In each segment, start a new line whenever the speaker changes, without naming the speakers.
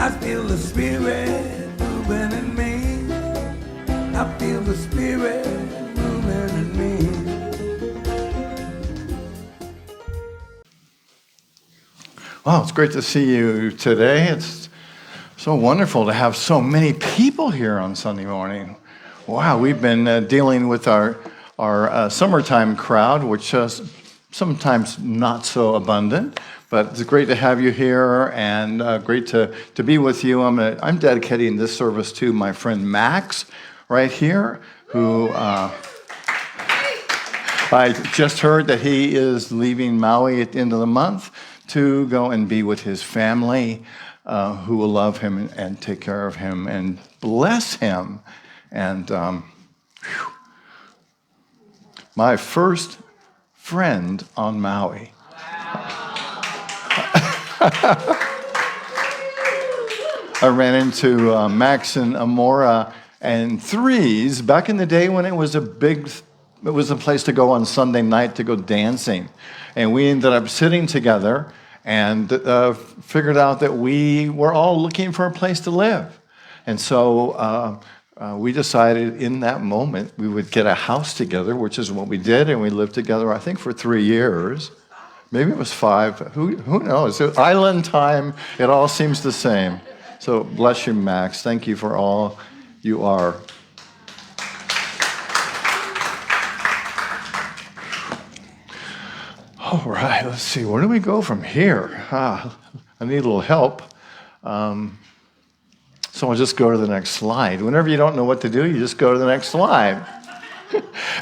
I feel the Spirit moving in me. I feel the Spirit moving in me.
Well, it's great to see you today. It's so wonderful to have so many people here on Sunday morning. Wow, we've been dealing with our summertime crowd, which is sometimes not so abundant, but it's great to have you here and great to be with you. I'm dedicating this service to my friend Max right here, who I just heard that he is leaving Maui at the end of the month to go and be with his family, who will love him and take care of him and bless him. And my first friend on Maui. I ran into Max and Amora and Threes back in the day when it was a place to go on Sunday night to go dancing. And we ended up sitting together and figured out that we were all looking for a place to live. And so we decided in that moment we would get a house together, which is what we did, and we lived together, I think, for 3 years. Maybe it was 5. Who knows? Island time, it all seems the same. So bless you, Max. Thank you for all you are. All right, let's see. Where do we go from here? I need a little help. So I'll just go to the next slide. Whenever you don't know what to do, you just go to the next slide.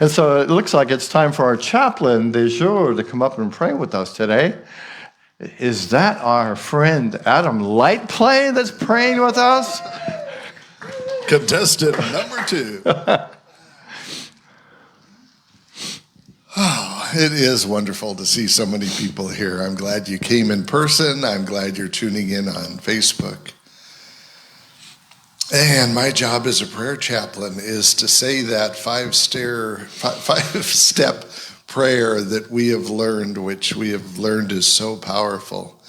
And so it looks like it's time for our chaplain de jour to come up and pray with us today. Is that our friend Adam Lightplay that's praying with us?
Contestant number 2. Oh, it is wonderful to see so many people here. I'm glad you came in person. I'm glad you're tuning in on Facebook. And my job as a prayer chaplain is to say that 5-step prayer that we have learned, which we have learned is so powerful.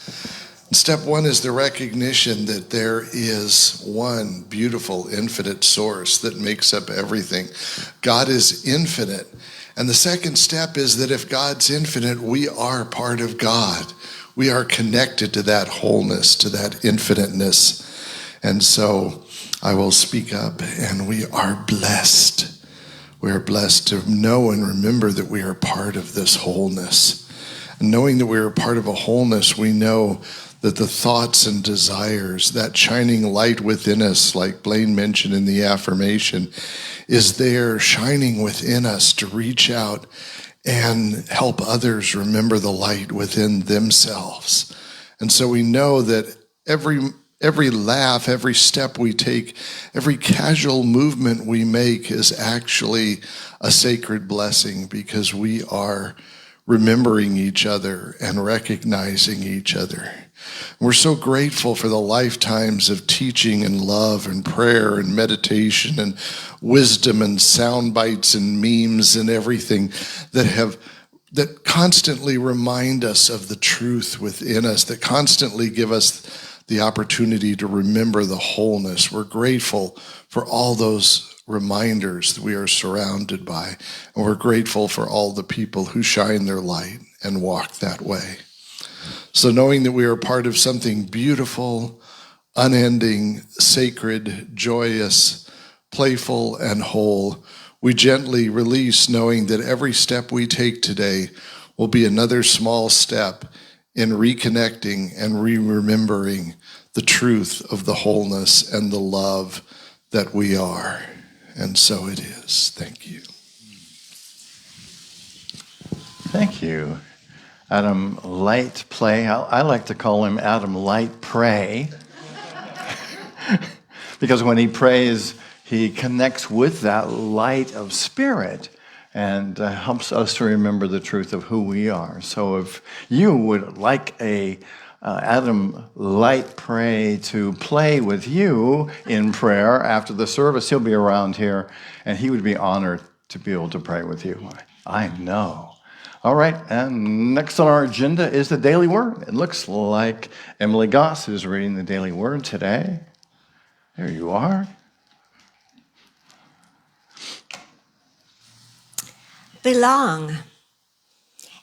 And step 1 is the recognition that there is one beautiful, infinite source that makes up everything. God is infinite. And the second step is that if God's infinite, we are part of God. We are connected to that wholeness, to that infiniteness. And so I will speak up, and we are blessed. We are blessed to know and remember that we are part of this wholeness. And knowing that we are part of a wholeness, we know that the thoughts and desires, that shining light within us, like Blaine mentioned in the affirmation, is there shining within us to reach out and help others remember the light within themselves. And so we know that every laugh, every step we take, every casual movement we make is actually a sacred blessing because we are remembering each other and recognizing each other. We're so grateful for the lifetimes of teaching and love and prayer and meditation and wisdom and sound bites and memes and everything that constantly remind us of the truth within us, that constantly give us the opportunity to remember the wholeness. We're grateful for all those reminders that we are surrounded by, and we're grateful for all the people who shine their light and walk that way. So knowing that we are part of something beautiful, unending, sacred, joyous, playful, and whole, we gently release, knowing that every step we take today will be another small step in reconnecting and remembering the truth of the wholeness and the love that we are. And so it is. Thank you.
Thank you, Adam Lightplay. I like to call him Adam Light Pray. Because when he prays, he connects with that light of spirit and helps us to remember the truth of who we are. So if you would like a Adam Lightplay to play with you in prayer after the service, he'll be around here, and he would be honored to be able to pray with you. I know. All right, and next on our agenda is the Daily Word. It looks like Emily Goss is reading the Daily Word today. There you are.
Belong.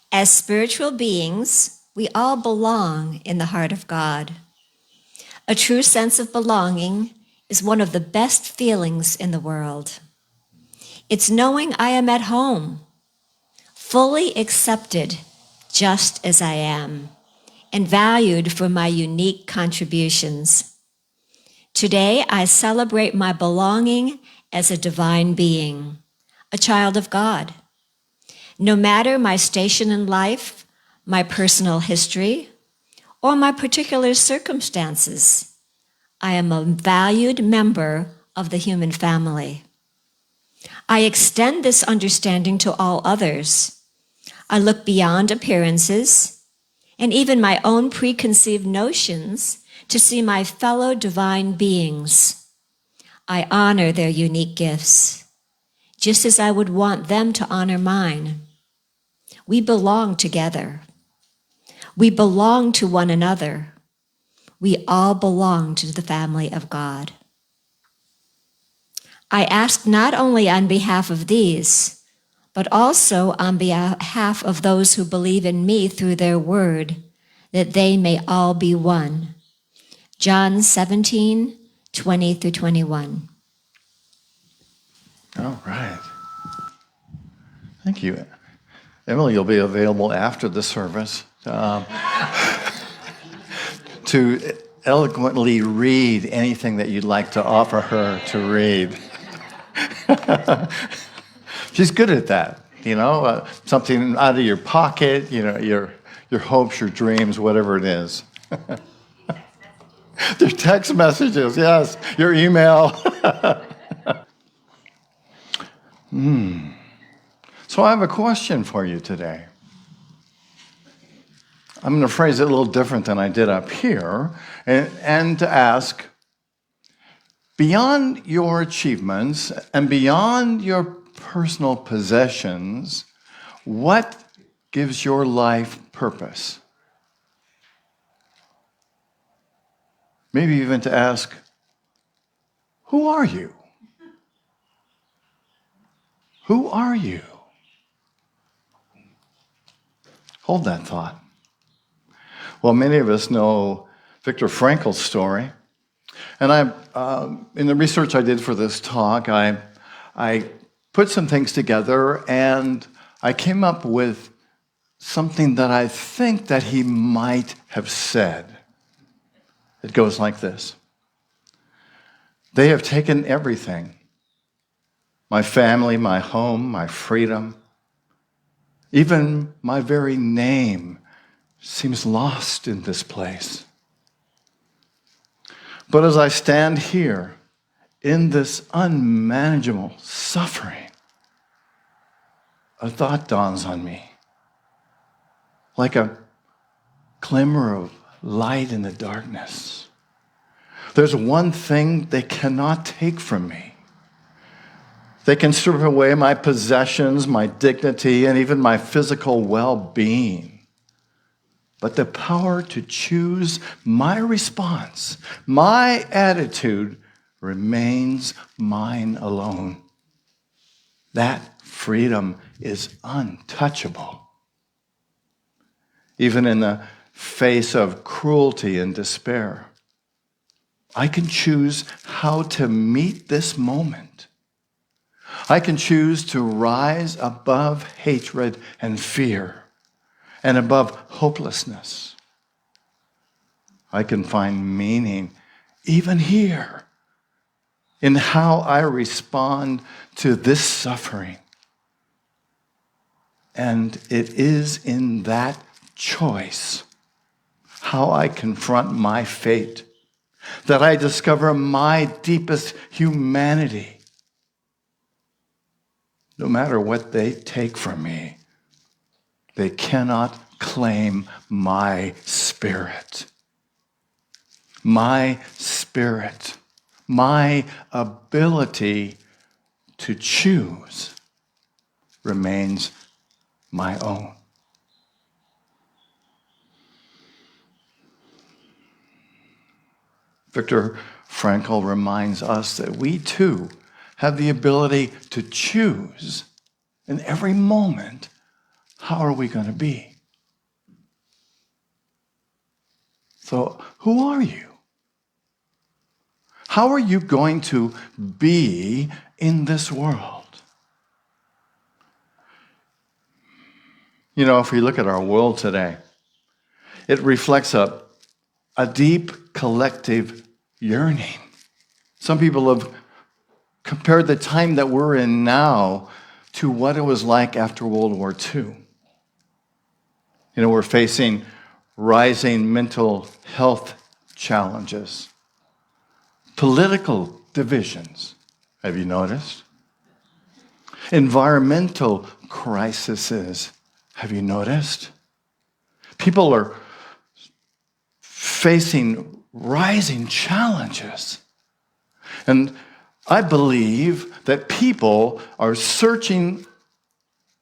As spiritual beings, we all belong in the heart of God. A true sense of belonging is one of the best feelings in the world. It's knowing I am at home, fully accepted just as I am, and valued for my unique contributions. Today, I celebrate my belonging as a divine being, a child of God. No matter my station in life, my personal history, or my particular circumstances, I am a valued member of the human family. I extend this understanding to all others. I look beyond appearances and even my own preconceived notions to see my fellow divine beings. I honor their unique gifts, just as I would want them to honor mine. We belong together. We belong to one another. We all belong to the family of God. I ask not only on behalf of these, but also on behalf of those who believe in me through their word, that they may all be one. John 17:20-21.
All right. Thank you. Emily, you'll be available after the service to eloquently read anything that you'd like to offer her to read. She's good at that, something out of your pocket, your hopes, your dreams, whatever it is. Your text messages, yes, your email. So I have a question for you today. I'm going to phrase it a little different than I did up here, and to ask, beyond your achievements and beyond your personal possessions, what gives your life purpose? Maybe even to ask, who are you? Who are you? Hold that thought. Well, many of us know Viktor Frankl's story. And in the research I did for this talk, I put some things together, and I came up with something that I think that he might have said. It goes like this. They have taken everything. My family, my home, my freedom, even my very name seems lost in this place. But as I stand here in this unmanageable suffering, a thought dawns on me, like a glimmer of light in the darkness. There's one thing they cannot take from me. They can strip away my possessions, my dignity, and even my physical well-being. But the power to choose my response, my attitude, remains mine alone. That freedom is untouchable. Even in the face of cruelty and despair, I can choose how to meet this moment. I can choose to rise above hatred and fear and above hopelessness. I can find meaning even here in how I respond to this suffering. And it is in that choice, how I confront my fate, that I discover my deepest humanity. No matter what they take from me, they cannot claim my spirit. My spirit, my ability to choose remains my own. Viktor Frankl reminds us that we too have the ability to choose in every moment, how are we going to be? So, who are you? How are you going to be in this world? You know, if we look at our world today, it reflects a deep collective yearning. Some people have compared the time that we're in now to what it was like after World War II. You know, we're facing rising mental health challenges, political divisions. Have you noticed? Environmental crises. Have you noticed? People are facing rising challenges. And I believe that people are searching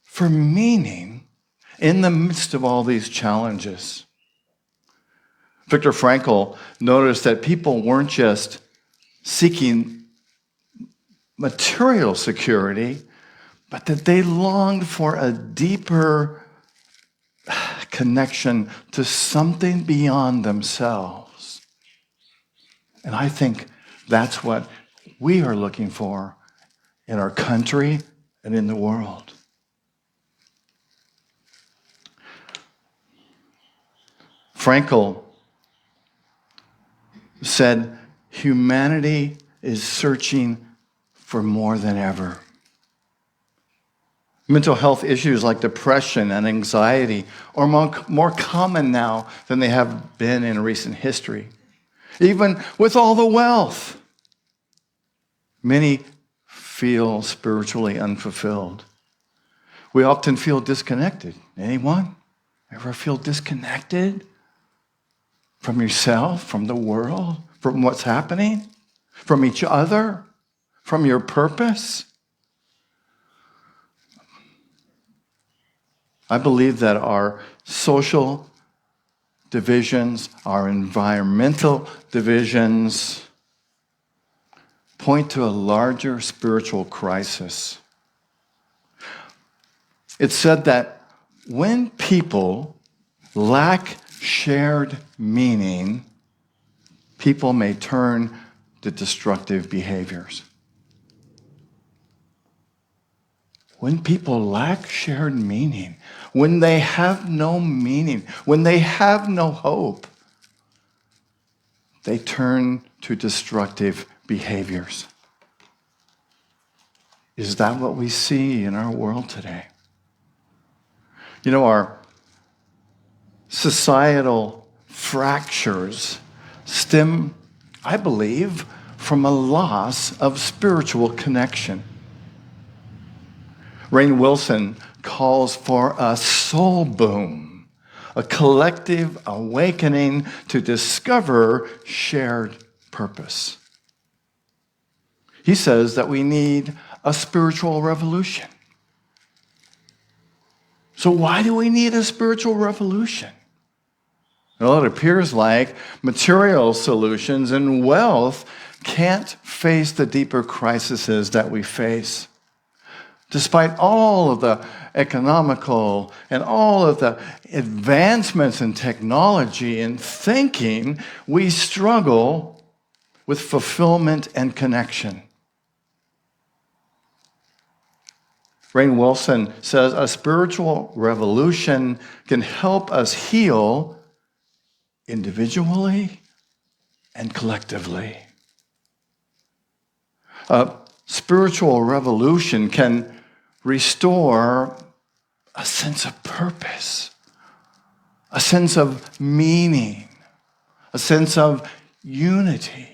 for meaning in the midst of all these challenges. Viktor Frankl noticed that people weren't just seeking material security, but that they longed for a deeper connection to something beyond themselves. And I think that's what we are looking for in our country and in the world. Frankl said, humanity is searching for more than ever. Mental health issues like depression and anxiety are more common now than they have been in recent history. Even with all the wealth, many feel spiritually unfulfilled. We often feel disconnected. Anyone ever feel disconnected from yourself, from the world, from what's happening, from each other, from your purpose? I believe that our social divisions, our environmental divisions, point to a larger spiritual crisis. It's said that when people lack shared meaning, people may turn to destructive behaviors. When people lack shared meaning, when they have no meaning, when they have no hope, they turn to destructive behaviors. Is that what we see in our world today? You know, our societal fractures stem, I believe, from a loss of spiritual connection. Rainn Wilson calls for a soul boom, a collective awakening to discover shared purpose. He says that we need a spiritual revolution. So why do we need a spiritual revolution? Well, it appears like material solutions and wealth can't face the deeper crises that we face. Despite all of the economical and all of the advancements in technology and thinking, we struggle with fulfillment and connection. Rainn Wilson says a spiritual revolution can help us heal individually and collectively. A spiritual revolution can restore a sense of purpose, a sense of meaning, a sense of unity.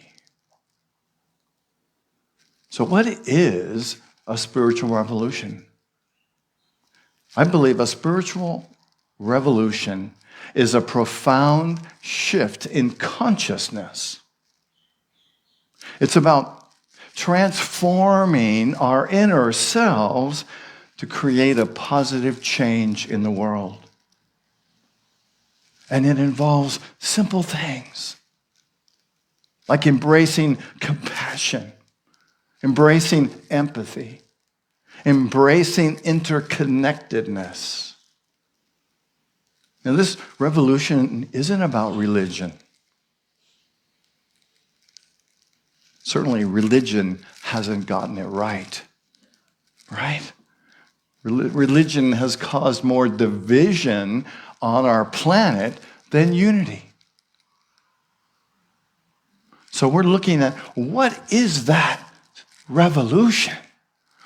So what is a spiritual revolution? I believe a spiritual revolution is a profound shift in consciousness. It's about transforming our inner selves to create a positive change in the world. And it involves simple things like embracing compassion, embracing empathy, embracing interconnectedness. Now, this revolution isn't about religion. Certainly, religion hasn't gotten it right. Right? Religion has caused more division on our planet than unity. So we're looking at what is that revolution?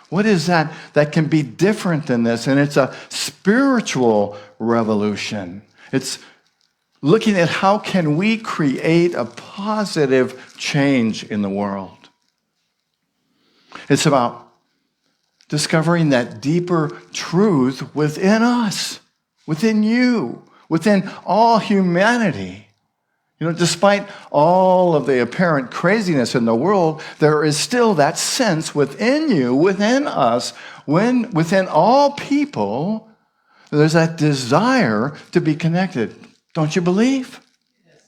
What is that can be different than this? And it's a spiritual revolution. It's looking at how can we create a positive change in the world. It's about discovering that deeper truth within us, within you, within all humanity. You know, despite all of the apparent craziness in the world, there is still that sense within you, within us, within all people, there's that desire to be connected. Don't you believe? Yes.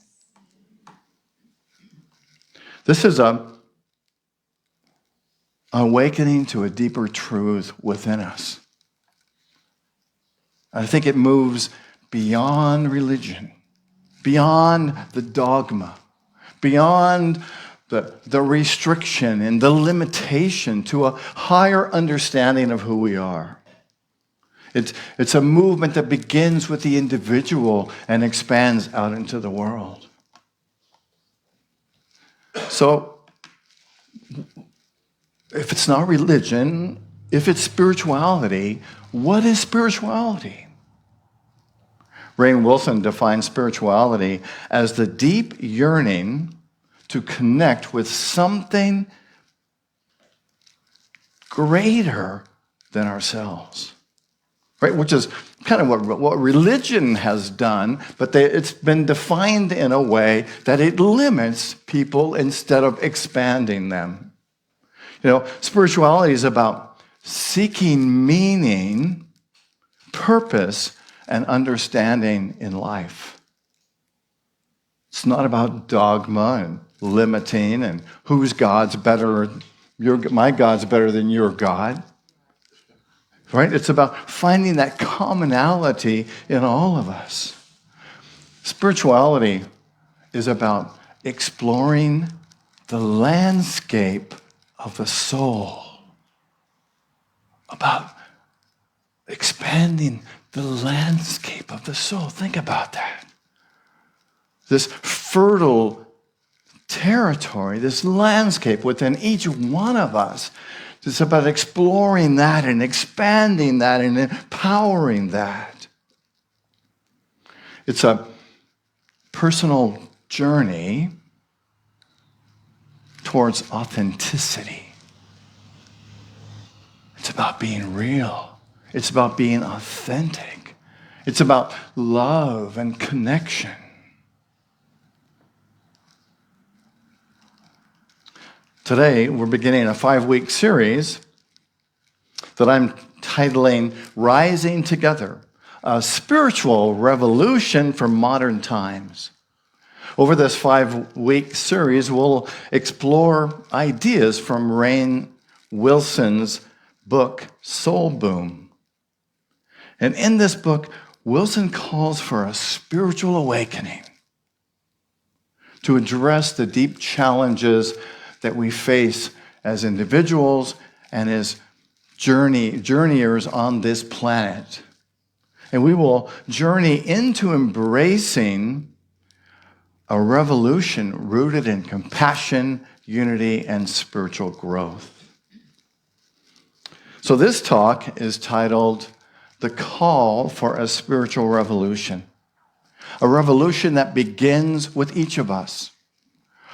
This is an awakening to a deeper truth within us. I think it moves beyond religion, beyond the dogma, beyond the restriction and the limitation to a higher understanding of who we are. It's a movement that begins with the individual and expands out into the world. So, if it's not religion, if it's spirituality, what is spirituality? Rainn Wilson defines spirituality as the deep yearning to connect with something greater than ourselves. Right? Which is kind of what religion has done, but it's been defined in a way that it limits people instead of expanding them. You know, spirituality is about seeking meaning, purpose, and understanding in life. It's not about dogma and limiting and whose God's better. My God's better than your God. Right? It's about finding that commonality in all of us. Spirituality is about exploring the landscape of the soul, about expanding the landscape of the soul. Think about that. This fertile territory, this landscape within each one of us. It's about exploring that and expanding that and empowering that. It's a personal journey towards authenticity. It's about being real. It's about being authentic. It's about love and connection. Today, we're beginning a 5-week series that I'm titling Rising Together, a spiritual revolution for modern times. Over this 5-week series, we'll explore ideas from Rainn Wilson's book, Soul Boom. And in this book, Wilson calls for a spiritual awakening to address the deep challenges that we face as individuals and as journeyers on this planet. And we will journey into embracing a revolution rooted in compassion, unity, and spiritual growth. So this talk is titled The Call for a Spiritual Revolution, a revolution that begins with each of us.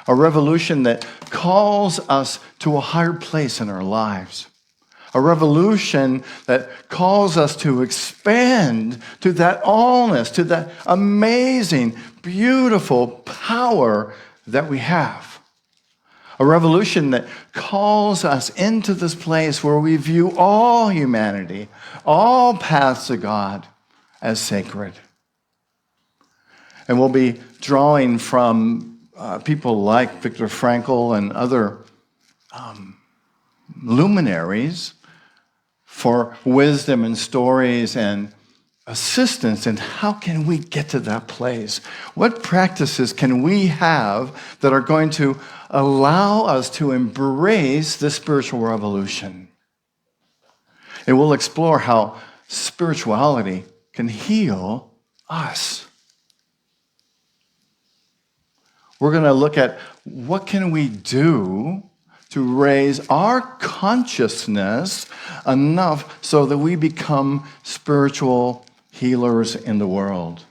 A revolution that calls us to a higher place in our lives. A revolution that calls us to expand to that allness, to that amazing, beautiful power that we have. A revolution that calls us into this place where we view all humanity, all paths to God as sacred. And we'll be drawing from people like Viktor Frankl and other luminaries for wisdom and stories and assistance in how can we get to that place? What practices can we have that are going to allow us to embrace the spiritual revolution? And we'll explore how spirituality can heal us. We're going to look at what can we do to raise our consciousness enough so that we become spiritual healers in the world.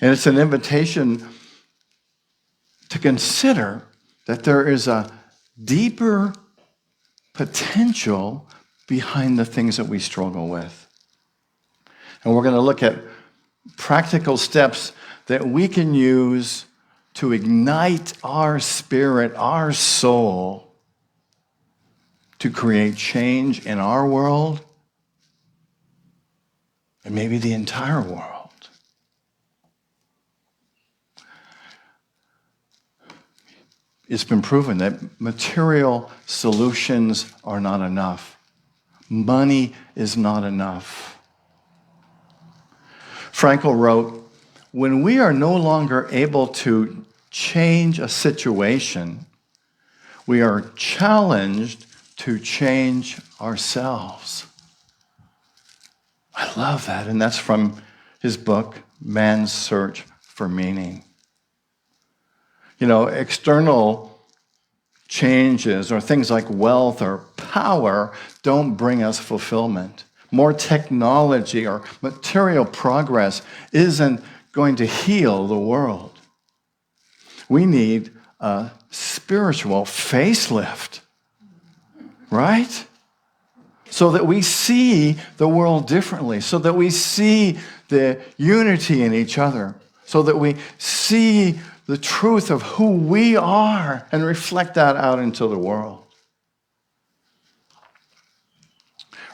And it's an invitation to consider that there is a deeper potential behind the things that we struggle with. And we're going to look at practical steps that we can use to ignite our spirit, our soul, to create change in our world and maybe the entire world. It's been proven that material solutions are not enough. Money is not enough. Frankl wrote, when we are no longer able to change a situation, we are challenged to change ourselves. I love that, and that's from his book, Man's Search for Meaning. You know, external changes or things like wealth or power don't bring us fulfillment. More technology or material progress isn't going to heal the world. We need a spiritual facelift, right? So that we see the world differently, so that we see the unity in each other, so that we see the truth of who we are and reflect that out into the world.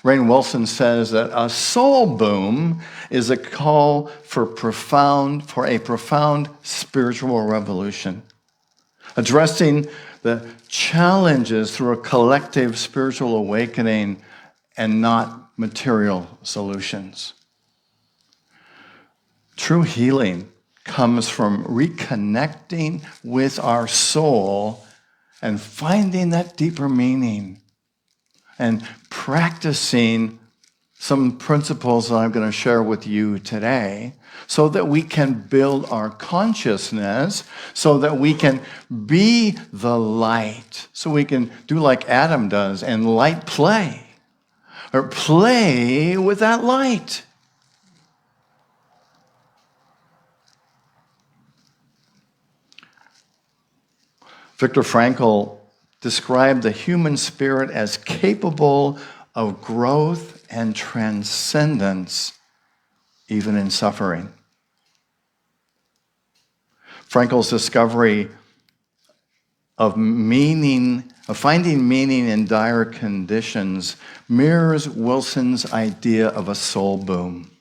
Rainn Wilson says that a soul boom is a call for a profound spiritual revolution, addressing the challenges through a collective spiritual awakening and not material solutions. True healing comes from reconnecting with our soul and finding that deeper meaning and practicing some principles that I'm going to share with you today so that we can build our consciousness, so that we can be the light, so we can do like Adam does and light play, or play with that light. Viktor Frankl described the human spirit as capable of growth and transcendence, even in suffering. Frankl's discovery of finding meaning in dire conditions mirrors Wilson's idea of a soul boom.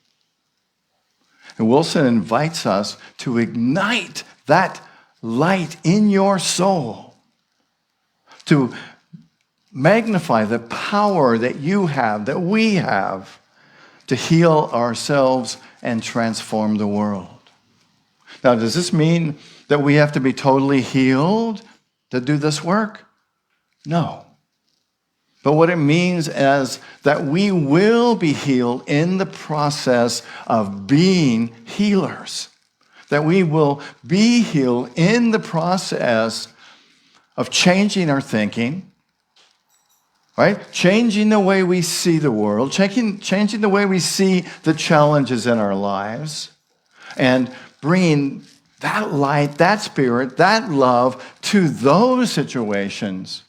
And Wilson invites us to ignite that light in your soul, to magnify the power that you have, that we have, to heal ourselves and transform the world. Now, does this mean that we have to be totally healed to do this work? No. But what it means is that we will be healed in the process of being healers. That we will be healed in the process of changing our thinking, right? Changing the way we see the world, changing the way we see the challenges in our lives, and bringing that light, that spirit, that love to those situations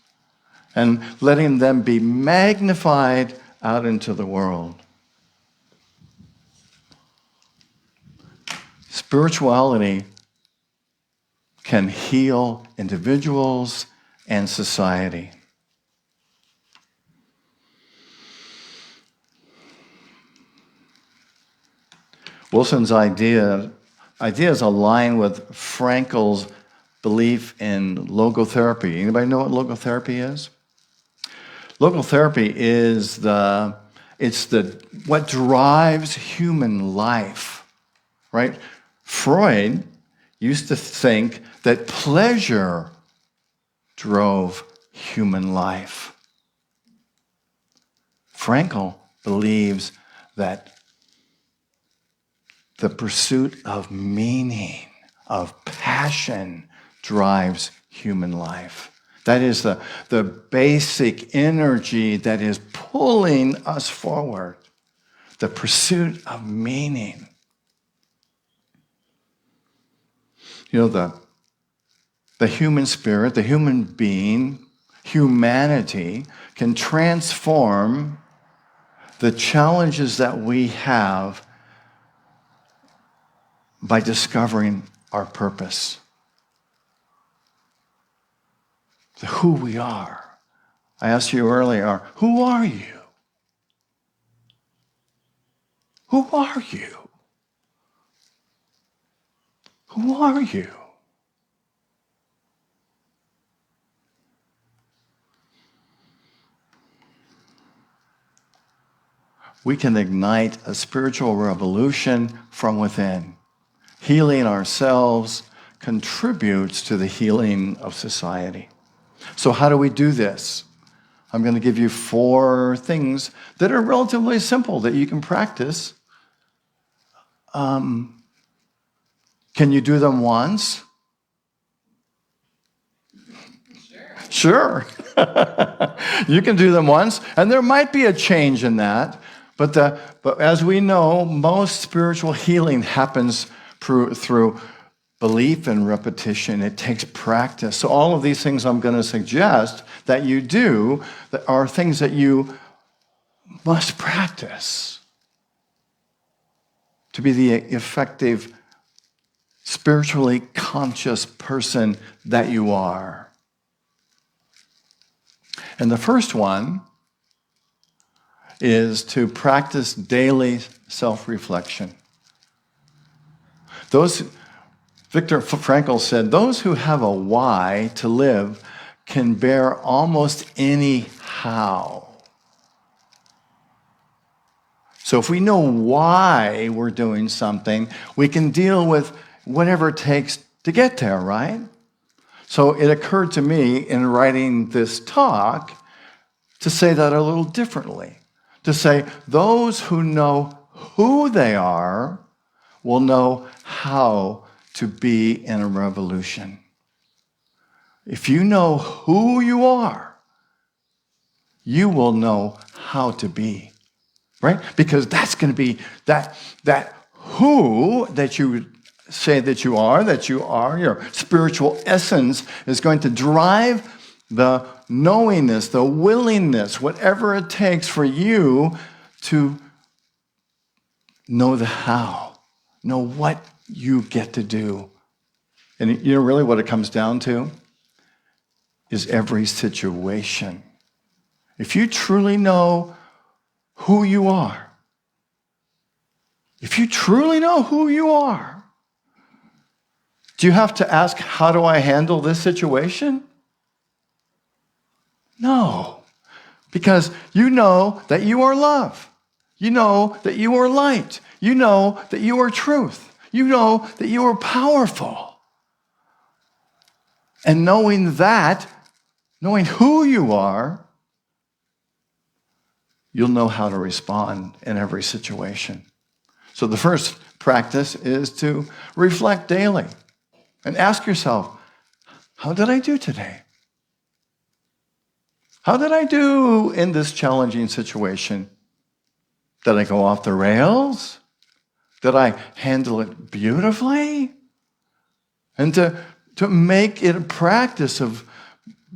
and letting them be magnified out into the world. Spirituality can heal individuals and society. Wilson's idea ideas align with Frankl's belief in logotherapy. Anybody know what logotherapy is? Logotherapy is what drives human life, right? Freud used to think that pleasure drove human life. Frankl believes that the pursuit of meaning, of passion, drives human life. That is the basic energy that is pulling us forward. The pursuit of meaning. You know, the human spirit, the human being, humanity can transform the challenges that we have by discovering our purpose. Who we are. I asked you earlier, who are you? Who are you? Who are you? We can ignite a spiritual revolution from within. Healing ourselves contributes to the healing of society. So how do we do this? I'm going to give you 4 things that are relatively simple that you can practice. Can you do them once? Sure. You can do them once, and there might be a change in that. But as we know, most spiritual healing happens through belief and repetition. It takes practice. So all of these things I'm going to suggest that you do are things that you must practice to be the effective, spiritually conscious person that you are. And the first one is to practice daily self-reflection. Viktor Frankl said, those who have a why to live can bear almost any how. So if we know why we're doing something, we can deal with whatever it takes to get there, right? So it occurred to me in writing this talk to say that a little differently. To say, those who know who they are will know how to be in a revolution. If you know who you are, you will know how to be, right? Because that's going to be that who that you say that you are, your spiritual essence is going to drive the knowingness, the willingness, whatever it takes for you to know the how, know what you get to do. And you know really what it comes down to is every situation. If you truly know who you are, do you have to ask, how do I handle this situation? No, because you know that you are love. You know that you are light. You know that you are truth. You know that you are powerful. And knowing who you are, you'll know how to respond in every situation. So the first practice is to reflect daily and ask yourself, how did I do today? How did I do in this challenging situation? Did I go off the rails? Did I handle it beautifully? And to make it a practice of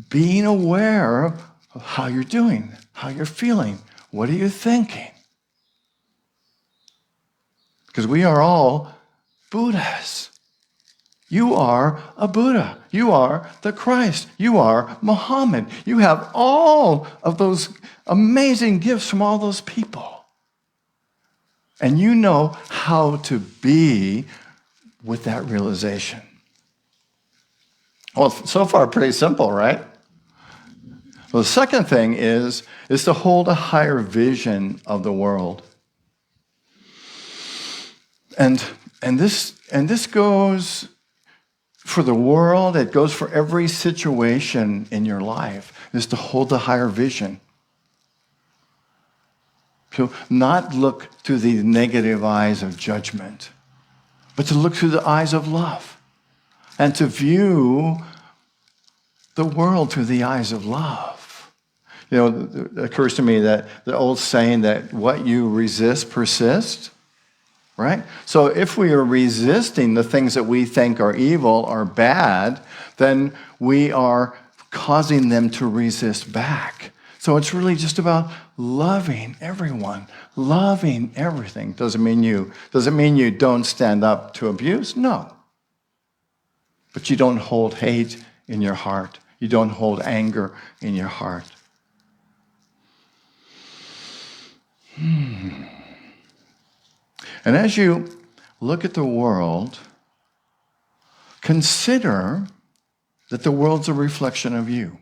being aware of how you're doing, how you're feeling, what are you thinking? Because we are all Buddhas. You are a Buddha. You are the Christ. You are Muhammad. You have all of those amazing gifts from all those people. And you know how to be with that realization. Well, so far, pretty simple, right? Well, the second thing is to hold a higher vision of the world. And this goes for the world, it goes for every situation in your life, is to hold a higher vision. To not look through the negative eyes of judgment, but to look through the eyes of love and to view the world through the eyes of love. You know, it occurs to me that the old saying that what you resist persists, right? So if we are resisting the things that we think are evil or bad, then we are causing them to resist back. So it's really just about loving everyone, loving everything. Doesn't mean you don't stand up to abuse? No. But you don't hold hate in your heart. You don't hold anger in your heart. And as you look at the world, consider that the world's a reflection of you.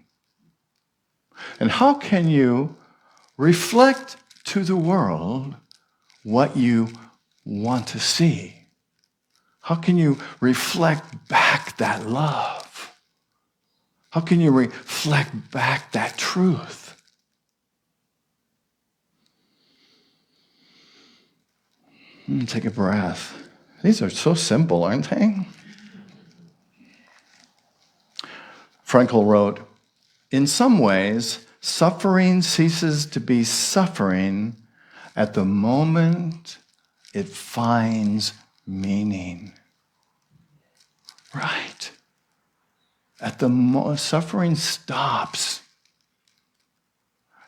And how can you reflect to the world what you want to see? How can you reflect back that love? How can you reflect back that truth? Take a breath. These are so simple, aren't they? Frankl wrote, "In some ways, suffering ceases to be suffering at the moment it finds meaning." Right. At the suffering stops.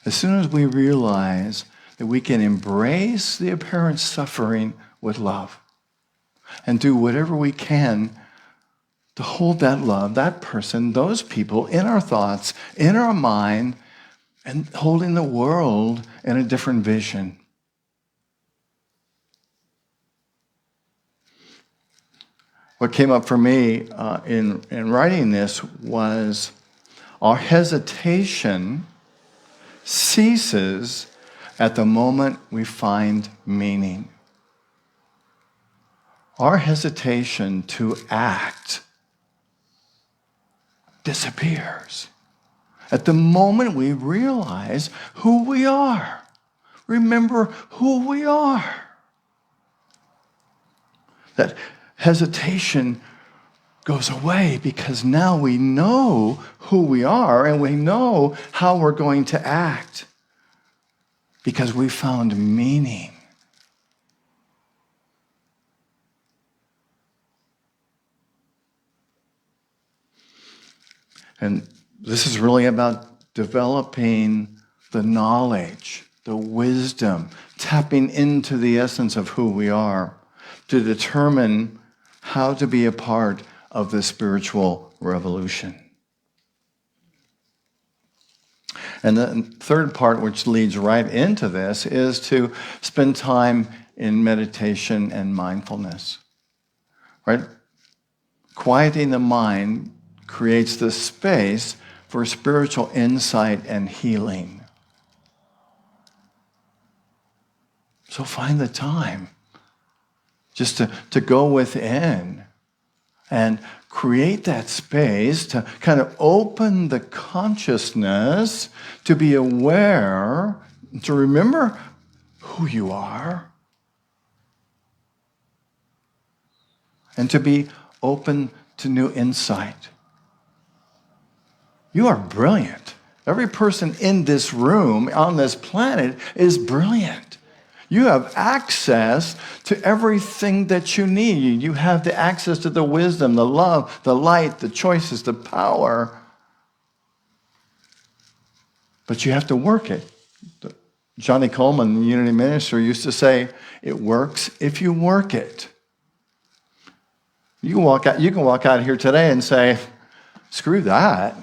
As soon as we realize that we can embrace the apparent suffering with love and do whatever we can to hold that love, that person, those people in our thoughts, in our mind, and holding the world in a different vision. What came up for me in writing this was our hesitation ceases at the moment we find meaning. Our hesitation to act disappears at the moment we realize who we are. Remember who we are. That hesitation goes away because now we know who we are and we know how we're going to act because we found meaning. And this is really about developing the knowledge, the wisdom, tapping into the essence of who we are to determine how to be a part of the spiritual revolution. And the third part, which leads right into this, is to spend time in meditation and mindfulness. Right? Quieting the mind creates the space for spiritual insight and healing. So find the time just to go within and create that space to kind of open the consciousness to be aware, to remember who you are, and to be open to new insight. You are brilliant. Every person in this room, on this planet, is brilliant. You have access to everything that you need. You have the access to the wisdom, the love, the light, the choices, the power. But you have to work it. Johnny Coleman, the Unity minister, used to say, "It works if you work it." You can walk out here today and say, "Screw that."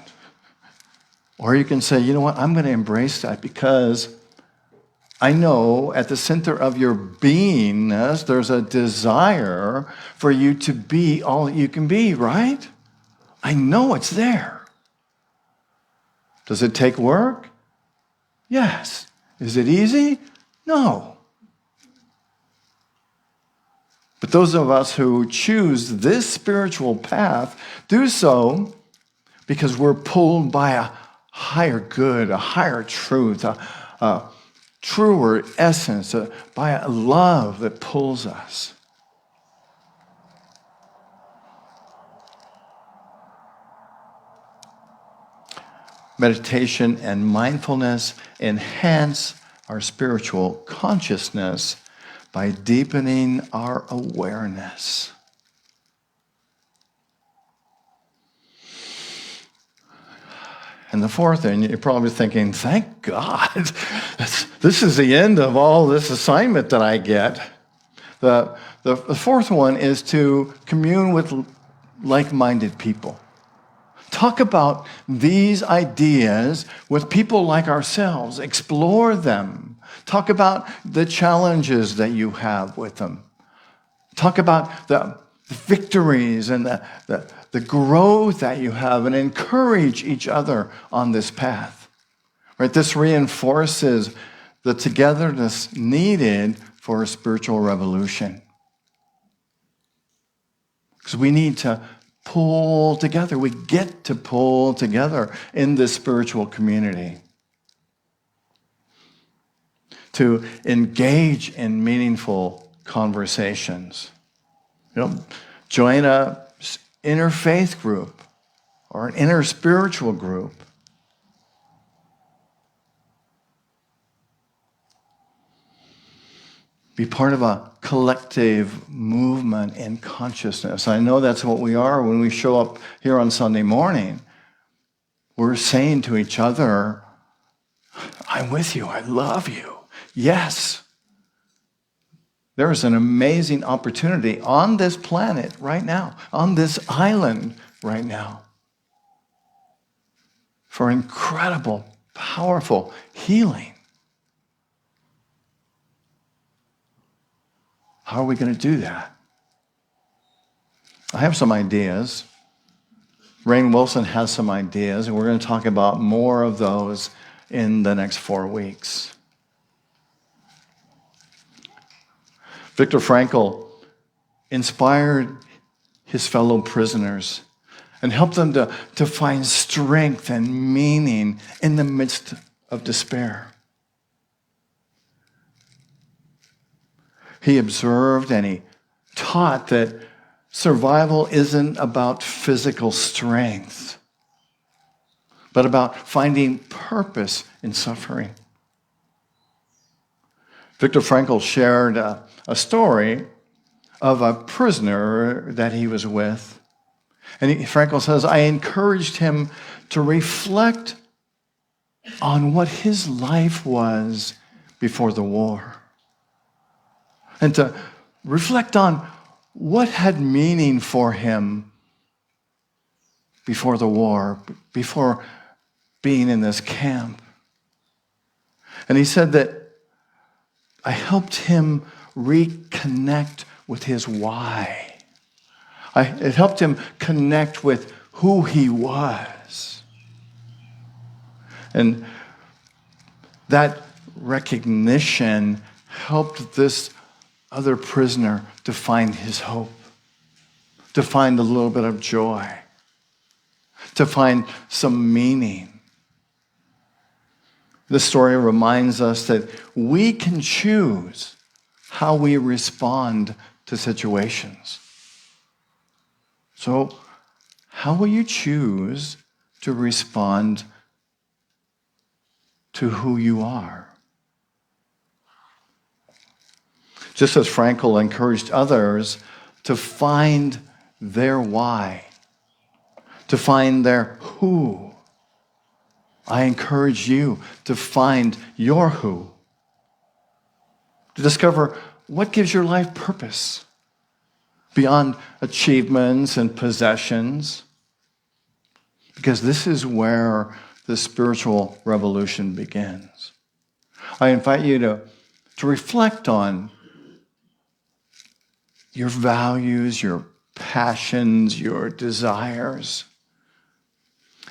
Or you can say, "You know what? I'm going to embrace that because I know at the center of your beingness, there's a desire for you to be all that you can be, right? I know it's there. Does it take work? Yes. Is it easy? No. But those of us who choose this spiritual path do so because we're pulled by a higher good, a higher truth, a truer essence, by a love that pulls us. Meditation and mindfulness enhance our spiritual consciousness by deepening our awareness. And the fourth thing, you're probably thinking, thank God, this is the end of all this assignment that I get. The fourth one is to commune with like-minded people. Talk about these ideas with people like ourselves. Explore them. Talk about the challenges that you have with them. Talk about the victories and the growth that you have, and encourage each other on this path. Right? This reinforces the togetherness needed for a spiritual revolution. Because we need to pull together. We get to pull together in this spiritual community to engage in meaningful conversations. Join a interfaith group or an interspiritual group. Be part of a collective movement in consciousness. I know that's what we are when we show up here on Sunday morning. We're saying to each other, I'm with you, I love you. Yes. There's an amazing opportunity on this planet right now, on this island right now, for incredible, powerful healing. How are we going to do that? I have some ideas. Rainn Wilson has some ideas, and we're going to talk about more of those in the next 4 weeks. Viktor Frankl inspired his fellow prisoners and helped them to find strength and meaning in the midst of despair. He observed and he taught that survival isn't about physical strength, but about finding purpose in suffering. Viktor Frankl shared a story of a prisoner that he was with. And Frankl says, I encouraged him to reflect on what his life was before the war, and to reflect on what had meaning for him before the war, before being in this camp. And he said that I helped him reconnect with his why. It helped him connect with who he was. And that recognition helped this other prisoner to find his hope, to find a little bit of joy, to find some meaning. This story reminds us that we can choose how we respond to situations. So, how will you choose to respond to who you are? Just as Frankl encouraged others to find their why, to find their who, I encourage you to find your who, to discover what gives your life purpose beyond achievements and possessions, because this is where the spiritual revolution begins. I invite you to reflect on your values, your passions, your desires,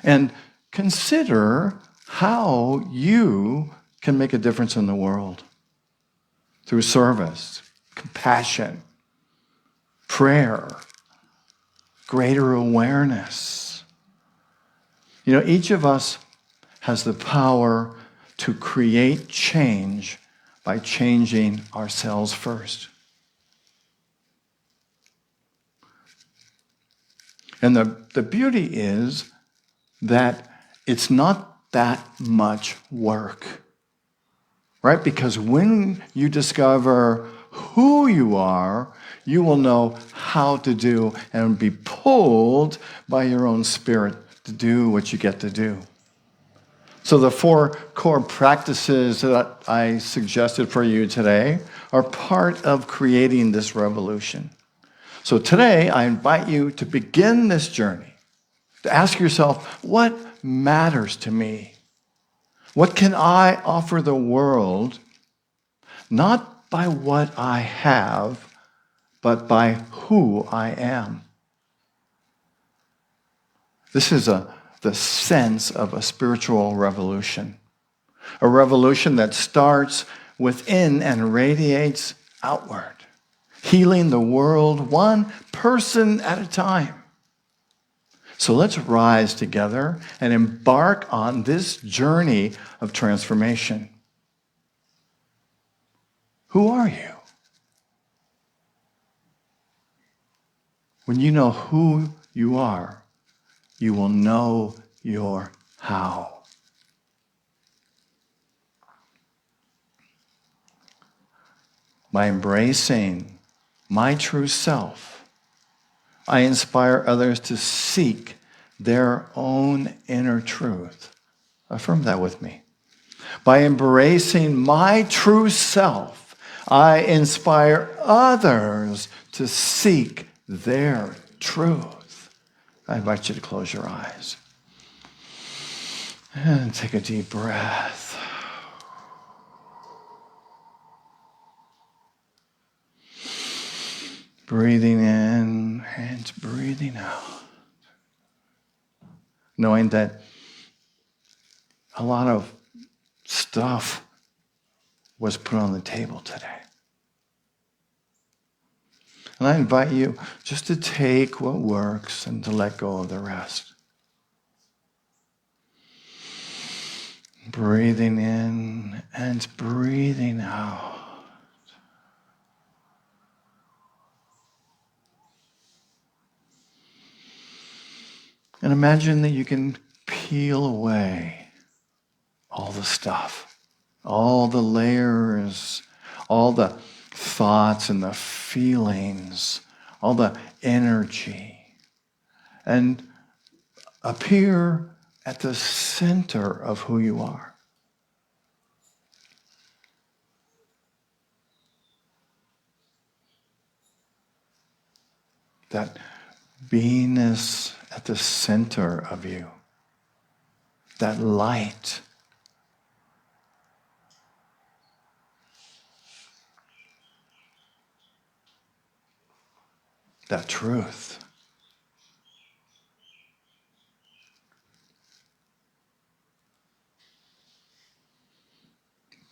and consider how you can make a difference in the world through service, compassion, prayer, greater awareness. Each of us has the power to create change by changing ourselves first. And the beauty is that it's not that much work, right? Because when you discover who you are, you will know how to do and be pulled by your own spirit to do what you get to do. So the 4 core practices that I suggested for you today are part of creating this revolution. So today, I invite you to begin this journey, to ask yourself, what matters to me? What can I offer the world, not by what I have, but by who I am? This is the sense of a spiritual revolution, a revolution that starts within and radiates outward, healing the world one person at a time. So let's rise together and embark on this journey of transformation. Who are you? When you know who you are, you will know your how. By embracing my true self, I inspire others to seek their own inner truth. Affirm that with me. By embracing my true self, I inspire others to seek their truth. I invite you to close your eyes and take a deep breath. Breathing in and breathing out. Knowing that a lot of stuff was put on the table today. And I invite you just to take what works and to let go of the rest. Breathing in and breathing out. And imagine that you can peel away all the stuff, all the layers, all the thoughts and the feelings, all the energy, and appear at the center of who you are. That beingness at the center of you, that light, that truth.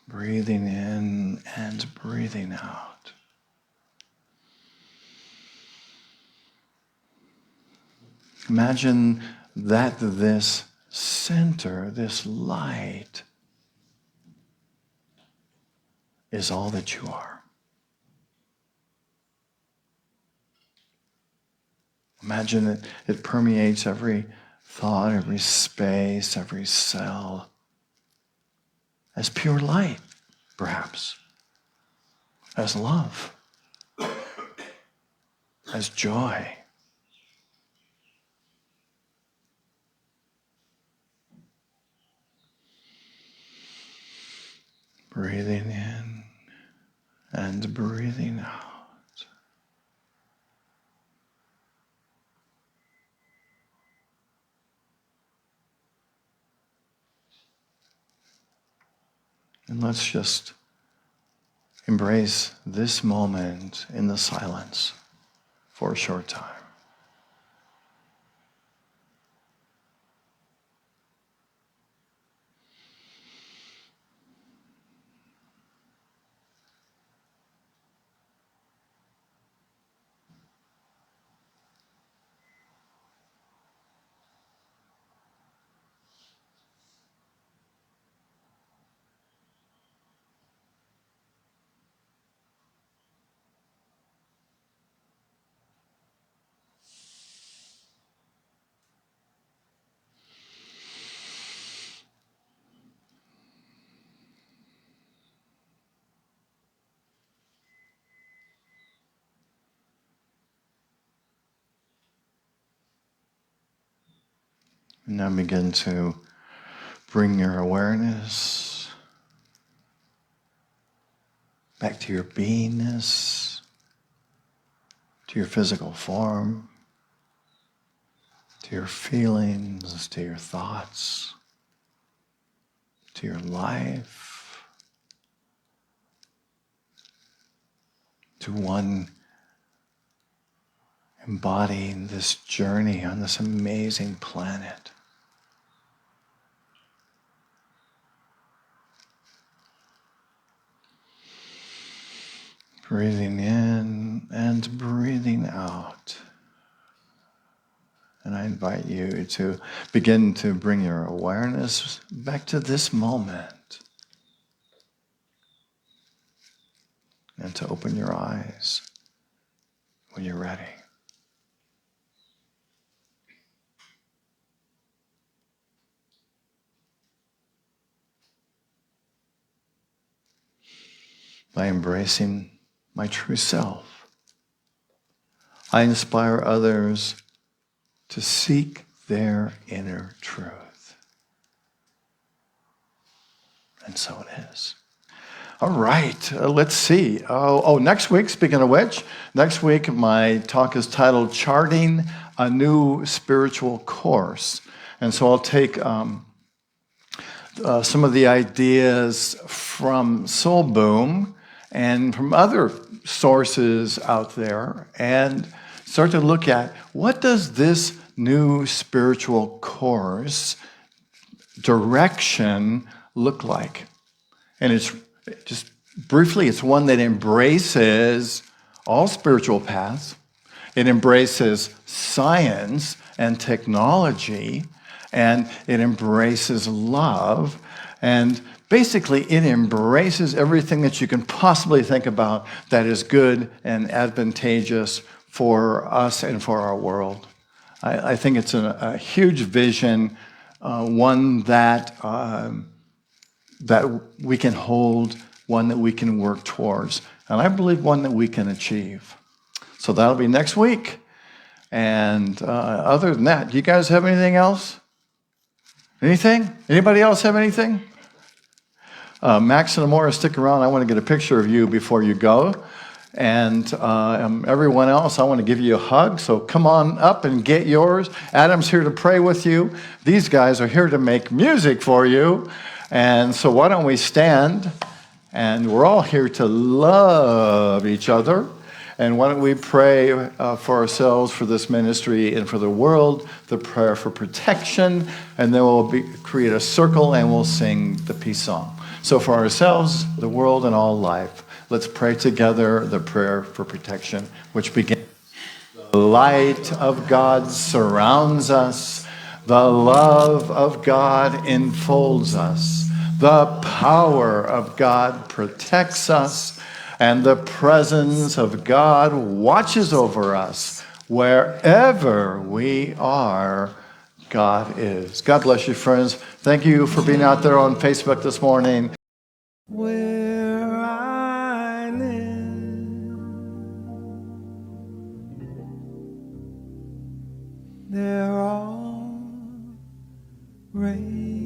Breathing in and breathing out. Imagine that this center, this light, is all that you are. Imagine that it permeates every thought, every space, every cell, as pure light, perhaps, as love, as joy. Breathing in and breathing out. And let's just embrace this moment in the silence for a short time. And now begin to bring your awareness back to your beingness, to your physical form, to your feelings, to your thoughts, to your life, to one embodying this journey on this amazing planet. Breathing in and breathing out. And I invite you to begin to bring your awareness back to this moment and to open your eyes when you're ready. By embracing my true self, I inspire others to seek their inner truth. And so it is. All right, let's see. Next week, speaking of which, next week my talk is titled Charting a New Spiritual Course. And so I'll take some of the ideas from Soul Boom and from other sources out there and start to look at what does this new spiritual course direction look like. And it's just briefly, it's one that embraces all spiritual paths. It embraces science and technology, and it embraces love. And basically, it embraces everything that you can possibly think about that is good and advantageous for us and for our world. I think it's a huge vision, one that we can hold, one that we can work towards, and I believe one that we can achieve. So that'll be next week. And other than that, do you guys have anything else? Anything? Anybody else have anything? Max and Amora, stick around. I want to get a picture of you before you go. And everyone else, I want to give you a hug. So come on up and get yours. Adam's here to pray with you. These guys are here to make music for you. And so why don't we stand? And we're all here to love each other. And why don't we pray for ourselves, for this ministry, and for the world, the prayer for protection. And then we'll create a circle and we'll sing the peace song. So for ourselves, the world, and all life, let's pray together the prayer for protection, which begins. The light of God surrounds us. The love of God enfolds us. The power of God protects us. And the presence of God watches over us. Wherever we are, God is. God bless you, friends. Thank you for being out there on Facebook this morning.
Where I live, they're all raised.